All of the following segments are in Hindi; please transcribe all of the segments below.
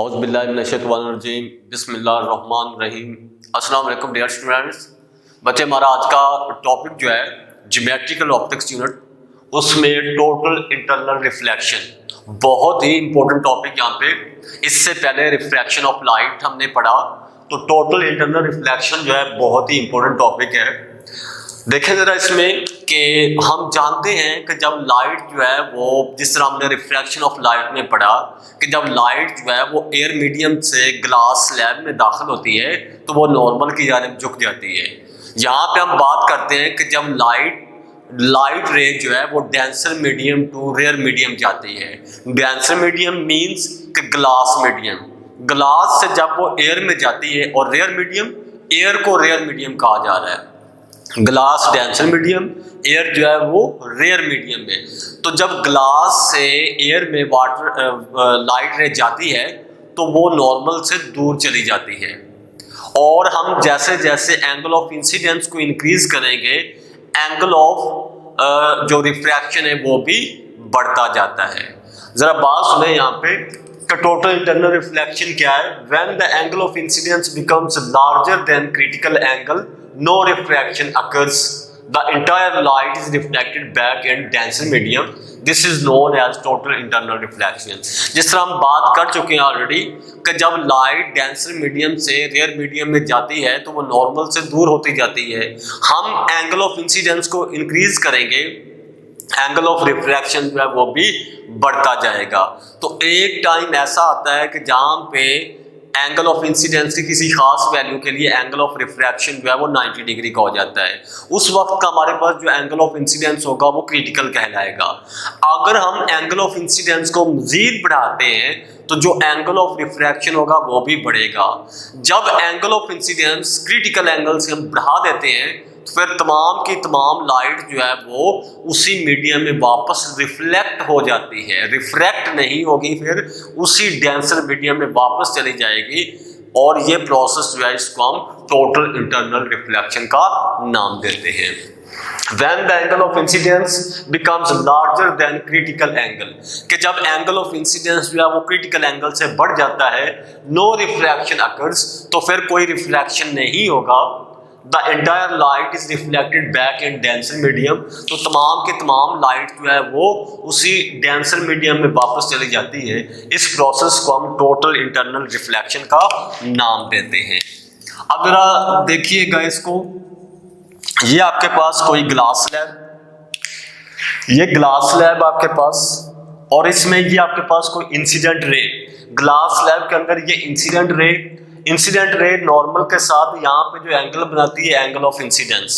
औज़ुबिल्लाहिमिनश्शैतानिर्रजीम बिस्मिल्लाहिर्रहमानिर्रहीम। अस्सलाम वालेकुम डियर स्टूडेंट्स। बच्चे, हमारा आज का टॉपिक जो है ज्योमेट्रिकल ऑप्टिक्स यूनिट, उसमें टोटल इंटरनल रिफ्लेक्शन बहुत ही इंपॉर्टेंट टॉपिक यहाँ पे। इससे पहले रिफ्रैक्शन ऑफ लाइट हमने पढ़ा, तो टोटल इंटरनल रिफ्लेक्शन जो है बहुत ही इंपॉर्टेंट टॉपिक है। देखें जरा इसमें कि हम जानते हैं कि जब लाइट जो है वो, जिस तरह हमने रिफ्रैक्शन ऑफ लाइट में पढ़ा कि जब लाइट जो है वो एयर मीडियम से ग्लास स्लैब में दाखिल होती है तो वो नॉर्मल की जानिब झुक जाती है। यहाँ पे हम बात करते हैं कि जब लाइट रे जो है वो denser medium to rare medium जाती है। डेंसर मीडियम मींस कि ग्लास मीडियम, ग्लास से जब वो एयर में जाती है, और रेयर मीडियम, एयर को रेयर मीडियम कहा जा रहा है। ग्लास डेंसर मीडियम, एयर जो है वो रेयर मीडियम में। तो जब ग्लास से एयर में लाइट रे जाती है तो वो नॉर्मल से दूर चली जाती है, और हम जैसे जैसे एंगल ऑफ इंसिडेंस को इंक्रीज करेंगे, एंगल ऑफ जो रिफ्रैक्शन है वो भी बढ़ता जाता है। जरा बात सुने यहाँ पे, टोटल इंटरनल रिफ्लेक्शन क्या है। When the angle of incidence becomes larger than critical angle, no refraction occurs, the entire light is reflected back in denser medium, this is known as total internal reflection। जिस तरह हम बात कर चुके हैं ऑलरेडी कि जब लाइट डेंसर मीडियम से रेयर मीडियम में जाती है तो वो नॉर्मल से दूर होती जाती है। हम एंगल ऑफ इंसिडेंस को इंक्रीज करेंगे, एंगल ऑफ रिफ्रैक्शन जो है वो भी बढ़ता जाएगा। तो एक टाइम ऐसा आता है कि जहाँ पे एंगल ऑफ इंसिडेंस की किसी खास वैल्यू के लिए एंगल ऑफ रिफ्रैक्शन जो है वो 90 डिग्री का हो जाता है। उस वक्त का हमारे पास जो एंगल ऑफ इंसिडेंस होगा वो क्रिटिकल कहलाएगा। अगर हम एंगल ऑफ इंसिडेंस को मजीद बढ़ाते हैं तो जो एंगल ऑफ रिफ्रैक्शन होगा वो भी बढ़ेगा। जब angle of incidence critical angle से हम बढ़ा देते हैं तो फिर तमाम की तमाम लाइट जो है वो उसी मीडियम में वापस रिफ्लेक्ट हो जाती है, रिफ्रैक्ट नहीं होगी, फिर उसी डेंसर मीडियम में वापस चली जाएगी, और ये प्रोसेस जो है इसको हम टोटल इंटरनल रिफ्लेक्शन का नाम देते हैं। When the angle of incidence becomes larger than critical angle, कि जब एंगल ऑफ इंसिडेंस जो है वो क्रिटिकल एंगल से बढ़ जाता है, no refraction occurs, तो फिर कोई रिफ्लेक्शन नहीं होगा। The entire light is reflected back in denser medium, तो तमाम के तमाम लाइट जो है वो उसी डेंसर मीडियम में वापस चली जाती है। इस प्रोसेस को हम टोटल इंटरनल रिफ्लेक्शन का नाम देते हैं। अब जरा देखिएगा इसको, ये आपके पास कोई ग्लास स्लैब, ये ग्लास स्लैब आपके पास, और इसमें ये आपके पास कोई इंसिडेंट रे, ग्लास स्लैब के अंदर ये इंसिडेंट रे नॉर्मल के साथ यहाँ पे जो एंगल बनाती है एंगल ऑफ इंसिडेंस।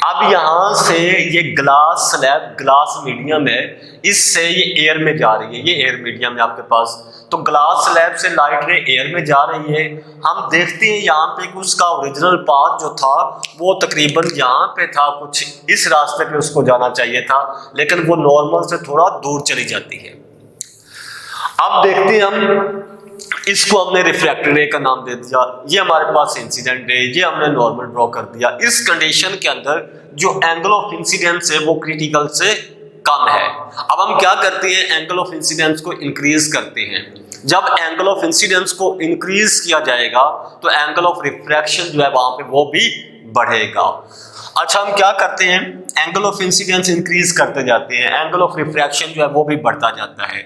अब यहाँ से ये ग्लास स्लैब ग्लास मीडियम है, इससे ये एयर में जा रही है, ये एयर मीडियम है आपके पास। तो ग्लास स्लैब से लाइट रे एयर में जा रही है। हम देखते हैं यहाँ पे कि उसका ओरिजिनल पाथ जो था वो तकरीबन यहाँ पे था, कुछ इस रास्ते पे उसको जाना चाहिए था, लेकिन वो नॉर्मल से थोड़ा दूर चली जाती है। अब देखते हैं हम, इसको हमने रिफ्रैक्टेड रे का नाम दे दिया, ये हमारे पास इंसिडेंट रे, ये हमने नॉर्मल ड्रॉ कर दिया। इस कंडीशन के अंदर जो एंगल ऑफ इंसिडेंस है वो क्रिटिकल से कम है। अब हम क्या करते हैं, एंगल ऑफ इंसिडेंस को इंक्रीज करते हैं। जब एंगल ऑफ इंसिडेंस को इंक्रीज किया जाएगा तो एंगल ऑफ रिफ्रैक्शन जो है वहां पे वो भी बढ़ेगा। अच्छा, हम क्या करते हैं, एंगल ऑफ इंसिडेंस इंक्रीज करते जाते हैं, एंगल ऑफ रिफ्रैक्शन जो है वो भी बढ़ता जाता है।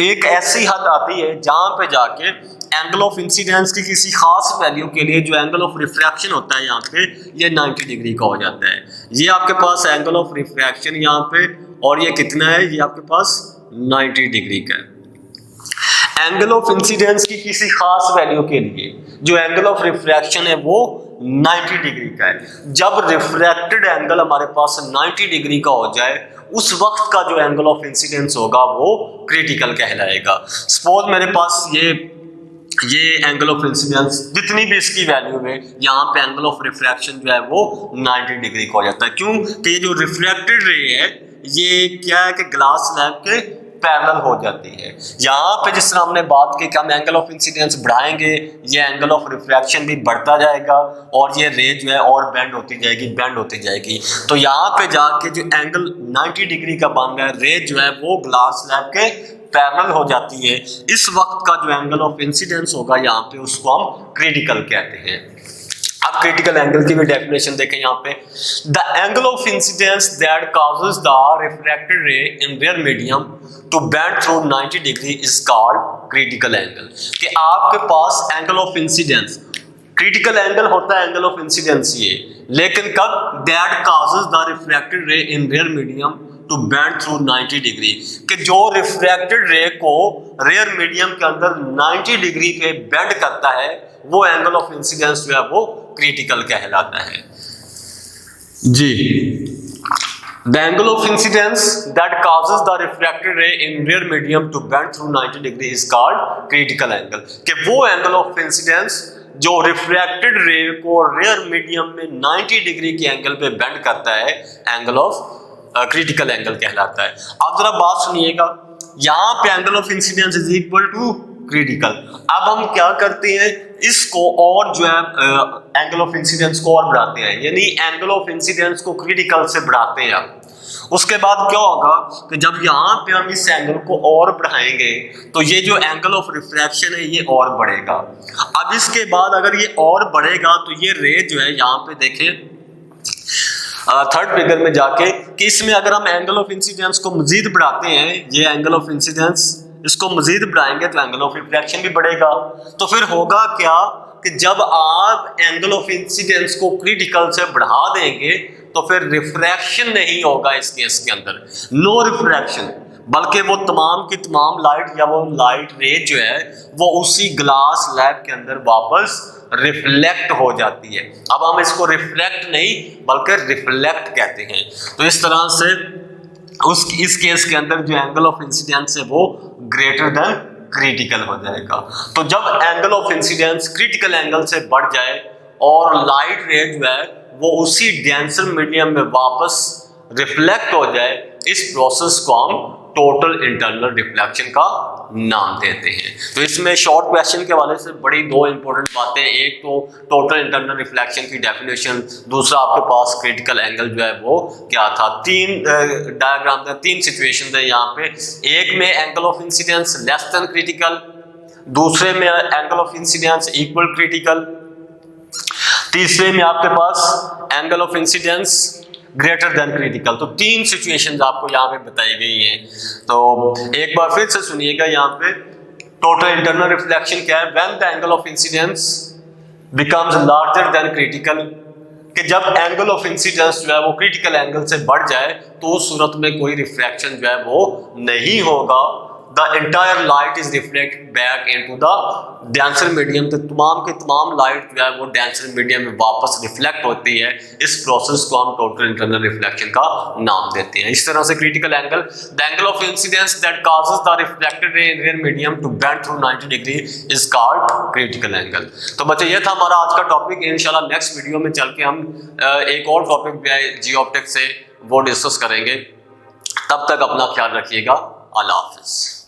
एक ऐसी हद आती है जहां पे जाके एंगल ऑफ इंसिडेंस की किसी खास वैल्यू के लिए जो एंगल ऑफ रिफ्रैक्शन होता है यहाँ पे, ये 90 डिग्री का हो जाता है। ये आपके पास एंगल ऑफ रिफ्रैक्शन यहाँ पे, और ये कितना है, ये आपके पास 90 डिग्री का है। एंगल ऑफ इंसिडेंस की किसी खास वैल्यू के लिए जो एंगल ऑफ रिफ्रैक्शन है वो 90 डिग्री का है। जब रिफ्रैक्टेड एंगल हमारे पास 90 डिग्री का हो जाए, उस वक्त का जो एंगल ऑफ इंसिडेंस होगा वो क्रिटिकल कहलाएगा। सपोज मेरे पास ये एंगल ऑफ इंसिडेंस जितनी भी इसकी वैल्यू है, यहाँ पे एंगल ऑफ रिफ्रैक्शन जो है वो 90 डिग्री का हो जाता है। क्यों कि ये जो रिफ्लेक्टेड रे है ये क्या है कि ग्लास स्लैब के पैरेलल हो जाती है। यहाँ पे जिस तरह हमने बात की कि हम एंगल ऑफ इंसिडेंस बढ़ाएंगे, ये एंगल ऑफ रिफ्रैक्शन भी बढ़ता जाएगा, और ये रे जो है और बेंड होती जाएगी। तो यहाँ पे जाके जो एंगल 90 डिग्री का बन रहा है, रे जो है वो ग्लास स्लैब के पैरेलल हो जाती है, इस वक्त का जो एंगल ऑफ इंसिडेंस होगा यहाँ पे उसको हम क्रिटिकल कहते हैं। अब क्रिटिकल एंगल की भी डेफिनेशन देखें यहाँ पे, the angle of incidence that causes the refracted ray in rare medium to bend through 90 degree is called critical angle. कि आपके पास angle of incidence, critical angle होता है एंगल ऑफ इंसिडेंस ये, लेकिन कब, that causes the refracted ray in rare medium to bend through 90 degree, कि जो रिफ्रैक्टेड रे को रेयर मीडियम के अंदर 90 डिग्री के बेंड करता है, वो एंगल ऑफ इंसिडेंस जो है वो क्रिटिकल कहलाता है जी। The angle of incidence that causes the refracted ray in rear medium to bend through 90 degree is called critical angle। कि वो angle of incidence जो रिफ्रैक्टेड रे को रेयर मीडियम में 90 डिग्री के एंगल पे बेंड करता है, एंगल ऑफ क्रिटिकल एंगल कहलाता है। अब जरा बात सुनिएगा, यहाँ पे angle of incidence is equal to critical. अब हम क्या करते हैं, इसको और जो है एंगल ऑफ इंसिडेंस को और बढ़ाते हैं, यानी एंगल ऑफ इंसिडेंस को क्रिटिकल से बढ़ाते हैं। उसके बाद क्या होगा कि जब यहाँ पे हम इस एंगल को और बढ़ाएंगे तो ये जो एंगल ऑफ रिफ्रैक्शन है ये और बढ़ेगा। अब इसके बाद अगर ये और बढ़ेगा तो ये रे जो है यहाँ पे देखें थर्ड फिगर में जाके, कि इसमें अगर हम एंगल ऑफ इंसिडेंस को मजीद बढ़ाते हैं, ये एंगल ऑफ इंसिडेंस इसको मजीद बढ़ाएंगे तो एंगल ऑफ रिफ्रैक्शन भी बढ़ेगा। तो फिर होगा क्या कि जब आप एंगल ऑफ इंसिडेंस को क्रिटिकल से बढ़ा देंगे तो फिर रिफ्रैक्शन नहीं होगा इस केस के अंदर, नो रिफ्रैक्शन, बल्कि वो तमाम की तमाम लाइट या वो लाइट रे जो है वो उसी ग्लास स्लैब के अंदर वापस रिफ्लेक्ट हो जाती है। अब हम इसको रिफ्लेक्ट नहीं बल्कि रिफ्लेक्ट कहते हैं। तो इस तरह से इस केस के अंदर जो एंगल ऑफ इंसिडेंस है वो ग्रेटर देन क्रिटिकल हो जाएगा। तो जब angle of incidence critical angle से बढ़ जाए और लाइट रे जो है वो उसी डेंसर मीडियम में वापस रिफ्लेक्ट हो जाए, इस प्रोसेस को हम टोटल इंटरनल रिफ्लेक्शन का नाम देते हैं। तो इसमें शॉर्ट क्वेश्चन के हवाले से बड़ी दो इंपॉर्टेंट बातें, एक तो टोटल इंटरनल रिफ्लेक्शन की डेफिनेशन, दूसरा आपके पास क्रिटिकल एंगल जो है वो क्या था। तीन डायग्राम थे, तीन सिचुएशन है यहाँ पे, एक में angle of incidence less than critical, दूसरे में angle of incidence equal critical, तीसरे में आपके पास angle of incidence greater than critical. तो तीन सिचुएशंस आपको यहाँ पे बताई गई हैं। तो एक बार फिर से सुनिएगा, यहाँ पे टोटल इंटरनल रिफ्लेक्शन क्या है, when the angle of incidence becomes larger than critical, कि जब एंगल ऑफ इंसिडेंस जो है वो क्रिटिकल एंगल से बढ़ जाए तो उस सूरत में कोई रिफ्रैक्शन जो है वो नहीं होगा। The entire light is reflect back into the denser medium, तो तमाम के तमाम लाइट जो है वो डेंसर मीडियम में वापस रिफ्लेक्ट होती है। इस प्रोसेस को हम टोटल इंटरनल रिफ्लेक्शन का नाम देते हैं। इस तरह से critical angle, the angle of incidence that causes the reflected ray in rare medium to bend through 90 degree is called critical angle. तो बच्चे ये था हमारा आज का टॉपिक। इंशाल्लाह नेक्स्ट वीडियो में चल के हम एक और टॉपिक भी है जी ऑप्टिक्स से, वो डिस्कस करेंगे। तब तक अपना ख्याल रखिएगा। अल्लाह हाफिज।